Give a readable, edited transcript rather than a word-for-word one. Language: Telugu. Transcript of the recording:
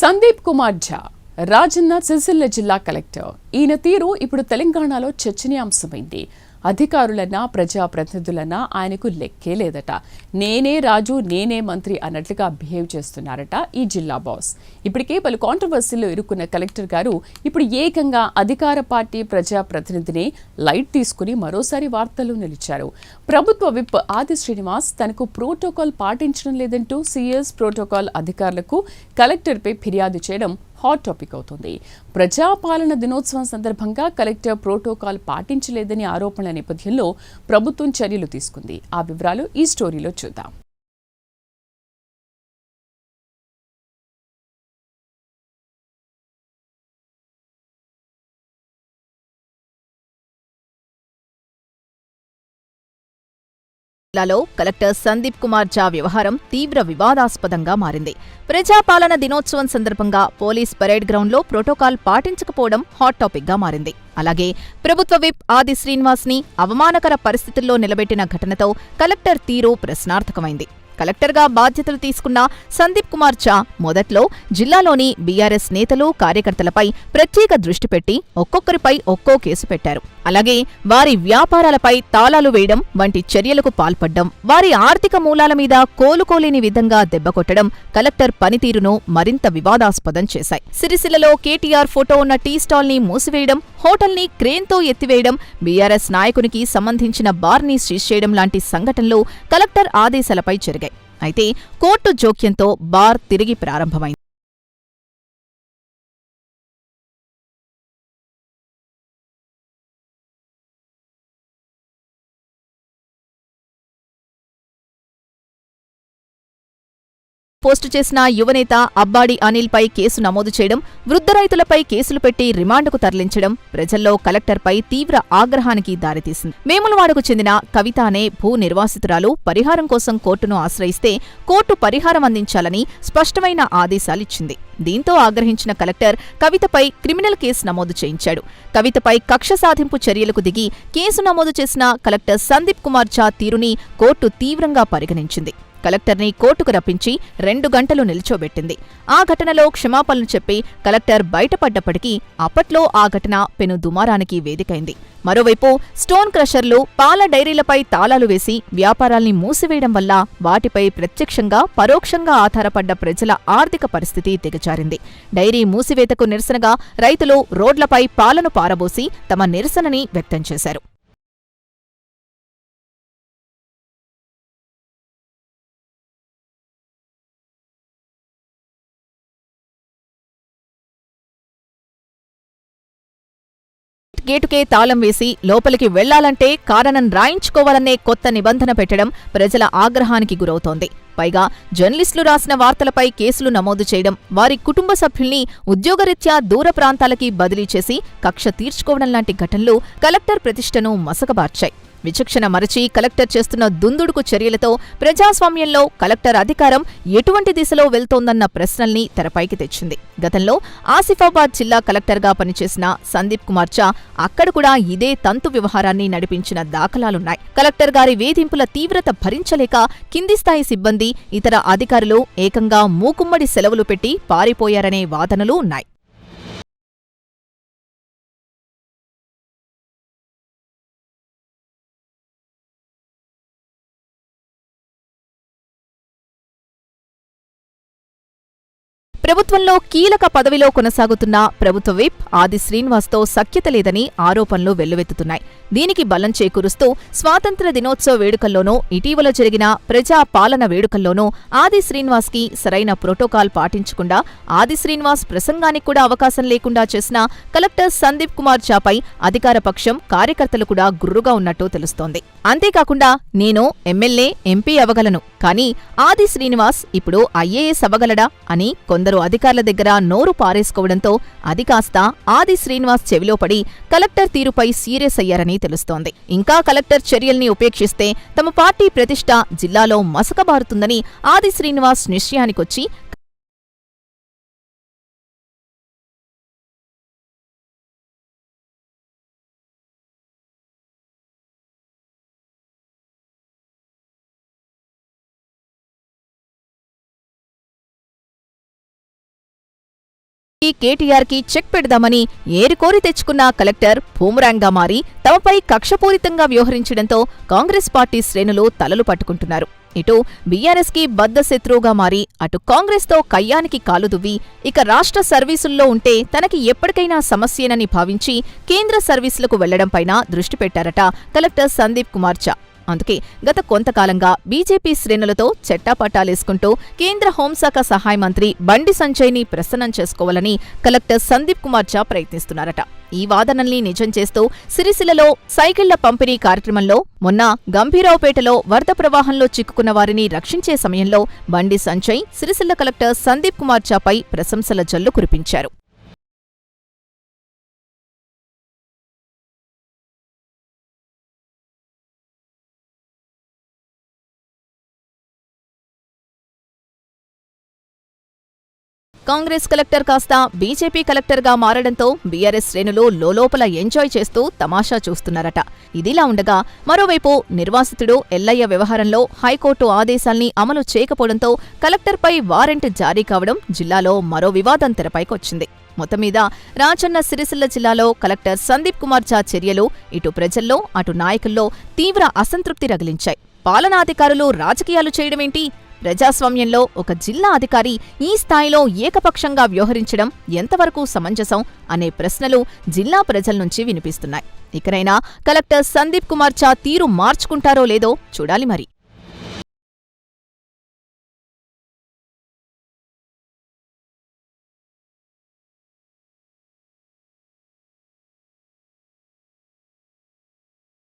సందీప్ కుమార్ ఝా రాజన్న సిరిసిల్ల జిల్లా కలెక్టర్. ఈయన తీరు ఇప్పుడు తెలంగాణలో చర్చనీయాంశమైంది. అధికారులన్నా ప్రజాప్రతినిధులన్నా ఆయనకు లెక్కే లేదట. నేనే రాజు నేనే మంత్రి అన్నట్లుగా బిహేవ్ చేస్తున్నారట ఈ జిల్లా బాస్. ఇప్పటికే పలు కాంట్రవర్సీల్లో ఇరుక్కున్న కలెక్టర్ గారు ఇప్పుడు ఏకంగా అధికార పార్టీ ప్రజాప్రతినిధిని లైట్ తీసుకుని మరోసారి వార్తల్లో నిలిచారు. ప్రభుత్వ విప్ ఆది శ్రీనివాస్ తనకు ప్రోటోకాల్ పాటించడం లేదంటూ సిఎస్ ప్రోటోకాల్ అధికారులకు కలెక్టర్పై ఫిర్యాదు చేయడం హాట్ టాపిక్ అవుతుంది. ప్రజాపాలన దినోత్సవం సందర్భంగా కలెక్టర్ ప్రోటోకాల్ పాటించలేదని ఆరోపణల నేపథ్యంలో ప్రభుత్వం చర్యలు తీసుకుంది. ఆ వివరాలు ఈ స్టోరీలో చూద్దాం. జిల్లాలో కలెక్టర్ సందీప్ కుమార్ ఝా వ్యవహారం తీవ్ర వివాదాస్పదంగా మారింది. ప్రజాపాలన దినోత్సవం సందర్భంగా పోలీస్ పరేడ్ గ్రౌండ్లో ప్రోటోకాల్ పాటించకపోవడం హాట్ టాపిక్గా మారింది. అలాగే ప్రభుత్వ విప్ ఆది శ్రీనివాస్ ని అవమానకర పరిస్థితుల్లో నిలబెట్టిన ఘటనతో కలెక్టర్ తీరు ప్రశ్నార్థకమైంది. కలెక్టర్గా బాధ్యతలు తీసుకున్న సందీప్ కుమార్ ఝా మొదట్లో జిల్లాలోని బీఆర్ఎస్ నేతలు కార్యకర్తలపై ప్రత్యేక దృష్టి పెట్టి ఒక్కొక్కరిపై ఒక్కో కేసు పెట్టారు. అలాగే వారి వ్యాపారాలపై తాళాలు వేయడం వంటి చర్యలకు పాల్పడ్డం, వారి ఆర్థిక మూలాల మీద కోలుకోలేని విధంగా దెబ్బకొట్టడం కలెక్టర్ పనితీరును మరింత వివాదాస్పదం చేశాయి. సిరిసిల్లలో కేటీఆర్ ఫోటో ఉన్న టీ స్టాల్ ని మూసివేయడం, హోటల్ని క్రేన్తో ఎత్తివేయడం, బీఆర్ఎస్ నాయకునికి సంబంధించిన బార్ని సీజ్ చేయడం లాంటి సంఘటనలు కలెక్టర్ ఆదేశాలపై జరిగాయి. అయితే కోర్టు జోక్యంతో బార్ తిరిగి ప్రారంభమైంది. పోస్టు చేసిన యువనేత అబ్బాడి అనిల్పై కేసు నమోదు చేయడం, వృద్ధ రైతులపై కేసులు పెట్టి రిమాండ్కు తరలించడం ప్రజల్లో కలెక్టర్పై తీవ్ర ఆగ్రహానికి దారితీసింది. వేములవాడకు చెందిన కవిత అనే భూ నిర్వాసితురాలు పరిహారం కోసం కోర్టును ఆశ్రయిస్తే కోర్టు పరిహారం అందించాలని స్పష్టమైన ఆదేశాలిచ్చింది. దీంతో ఆగ్రహించిన కలెక్టర్ కవితపై క్రిమినల్ కేసు నమోదు చేయించాడు. కవితపై కక్ష సాధింపు చర్యలకు దిగి కేసు నమోదు చేసిన కలెక్టర్ సందీప్ కుమార్ ఝా తీరుని కోర్టు తీవ్రంగా పరిగణించింది. కలెక్టర్ని కోర్టుకు రప్పించి 2 గంటలు నిల్చోబెట్టింది. ఆ ఘటనలో క్షమాపణలు చెప్పి కలెక్టర్ బయటపడ్డప్పటికీ అప్పట్లో ఆ ఘటన పెను దుమారానికి వేదికైంది. మరోవైపు స్టోన్ క్రషర్లు, పాల డైరీలపై తాళాలు వేసి వ్యాపారాల్ని మూసివేయడం వల్ల వాటిపై ప్రత్యక్షంగా పరోక్షంగా ఆధారపడ్డ ప్రజల ఆర్థిక పరిస్థితి దిగజారింది. డైరీ మూసివేతకు నిరసనగా రైతులు రోడ్లపై పాలను పారబోసి తమ నిరసనని వ్యక్తం చేశారు. గేటుకే తాళం వేసి లోపలికి వెళ్లాలంటే కారణం రాయించుకోవాలనే కొత్త నిబంధన పెట్టడం ప్రజల ఆగ్రహానికి గురవుతోంది. పైగా జర్నలిస్టులు రాసిన వార్తలపై కేసులు నమోదు చేయడం, వారి కుటుంబ సభ్యుల్ని ఉద్యోగరీత్యా దూర ప్రాంతాలకి బదిలీ చేసి కక్ష తీర్చుకోవడం లాంటి ఘటనలు కలెక్టర్ ప్రతిష్టను మసకబార్చాయి. విచక్షణ మరచి కలెక్టర్ చేస్తున్న దుందుడుకు చర్యలతో ప్రజాస్వామ్యంలో కలెక్టర్ అధికారం ఎటువంటి దిశలో వెళ్తోందన్న ప్రశ్నల్ని తెరపైకి తెచ్చింది. గతంలో ఆసిఫాబాద్ జిల్లా కలెక్టర్గా పనిచేసిన సందీప్ కుమార్ ఝా అక్కడ కూడా ఇదే తంతు వ్యవహారాన్ని నడిపించిన దాఖలాలున్నాయి. కలెక్టర్ గారి వేధింపుల తీవ్రత భరించలేక కింది స్థాయి సిబ్బంది, ఇతర అధికారులు ఏకంగా మూకుమ్మడి సెలవులు పెట్టి పారిపోయారనే వాదనలు ఉన్నాయి. ప్రభుత్వంలో కీలక పదవిలో కొనసాగుతున్న ప్రభుత్వ విప్ ఆది శ్రీనివాస్తో సఖ్యత లేదని ఆరోపణలు వెల్లువెత్తుతున్నాయి. దీనికి బలం చేకూరుస్తూ స్వాతంత్ర్య దినోత్సవ వేడుకల్లోనూ, ఇటీవల జరిగిన ప్రజా పాలన వేడుకల్లోనూ ఆది శ్రీనివాస్కి సరైన ప్రోటోకాల్ పాటించకుండా, ఆది శ్రీనివాస్ ప్రసంగానికి కూడా అవకాశం లేకుండా చేసిన కలెక్టర్ సందీప్ కుమార్ ఝాపై అధికార పక్షం, కార్యకర్తలు కూడా గుర్రుగా ఉన్నట్టు తెలుస్తోంది. అంతేకాకుండా నేను ఎమ్మెల్యే, ఎంపీ అవగలను, కానీ ఆది శ్రీనివాస్ ఇప్పుడు ఐఏఎస్ అవగలడా అని కొందరు అధికారుల దగ్గర నోరు పారేసుకోవడంతో అది కాస్త ఆది శ్రీనివాస్ చెవిలో పడి కలెక్టర్ తీరుపై సీరియస్ అయ్యారని తెలుస్తోంది. ఇంకా కలెక్టర్ చర్యల్ని ఉపేక్షిస్తే తమ పార్టీ ప్రతిష్ట జిల్లాలో మసకబారుతుందని ఆది శ్రీనివాస్ నిశ్చయానికొచ్చి ఈ కేటీఆర్కి చెక్ పెడదామని ఏరికోరి తెచ్చుకున్న కలెక్టర్ బూమరాంగ్గా మారి తమపై కక్షపూరితంగా వ్యవహరించడంతో కాంగ్రెస్ పార్టీ శ్రేణులు తలలు పట్టుకుంటున్నారు. ఇటు బీఆర్ఎస్కి బద్ధశత్రువుగా మారి అటు కాంగ్రెస్తో కయ్యానికి కాలు దువ్వి ఇక రాష్ట్ర సర్వీసుల్లో ఉంటే తనకి ఎప్పటికైనా సమస్యేనని భావించి కేంద్ర సర్వీసులకు వెళ్లడంపైన దృష్టి పెట్టారట కలెక్టర్ సందీప్ కుమార్ ఝా. అందుకే గత కొంతకాలంగా బీజేపీ శ్రేణులతో చెట్టాపట్టాలేసుకుంటూ కేంద్ర హోంశాఖ సహాయ మంత్రి బండి సంజయ్ని ప్రసన్నం చేసుకోవాలని కలెక్టర్ సందీప్ కుమార్ ఝా ప్రయత్నిస్తున్నారట. ఈ వాదనల్ని నిజం చేస్తూ సిరిసిల్లలో సైకిళ్ల పంపిణీ కార్యక్రమంలో మొన్న గంభీరావుపేటలో వరద ప్రవాహంలో చిక్కుకున్న వారిని రక్షించే సమయంలో బండి సంజయ్ సిరిసిల్ల కలెక్టర్ సందీప్ కుమార్ ఝాపై ప్రశంసల జల్లు కురిపించారు. కాంగ్రెస్ కలెక్టర్ కాస్త బీజేపీ కలెక్టర్గా మారడంతో బీఆర్ఎస్ శ్రేణులు లోలోపల ఎంజాయ్ చేస్తూ తమాషా చూస్తున్నారట. ఇదిలా ఉండగా మరోవైపు నిర్వాసితుడు ఎల్లయ్య వ్యవహారంలో హైకోర్టు ఆదేశాల్ని అమలు చేయకపోవడంతో కలెక్టర్పై వారెంట్ జారీ కావడం జిల్లాలో మరో వివాదం తెరపైకొచ్చింది. మొత్తం మీద రాజన్న సిరిసిల్ల జిల్లాలో కలెక్టర్ సందీప్ కుమార్ ఝా చర్యలు ఇటు ప్రజల్లో అటు నాయకుల్లో తీవ్ర అసంతృప్తి రగిలించాయి. పాలనాధికారులు రాజకీయాలు చేయడమేంటి? ప్రజాస్వామ్యంలో ఒక జిల్లా అధికారి ఈ స్థాయిలో ఏకపక్షంగా వ్యవహరించడం ఎంతవరకు సమంజసం అనే ప్రశ్నలు జిల్లా ప్రజల నుంచి వినిపిస్తున్నాయి. ఇకనైనా కలెక్టర్ సందీప్ కుమార్ ఝా తీరు మార్చుకుంటారో లేదో చూడాలి మరి.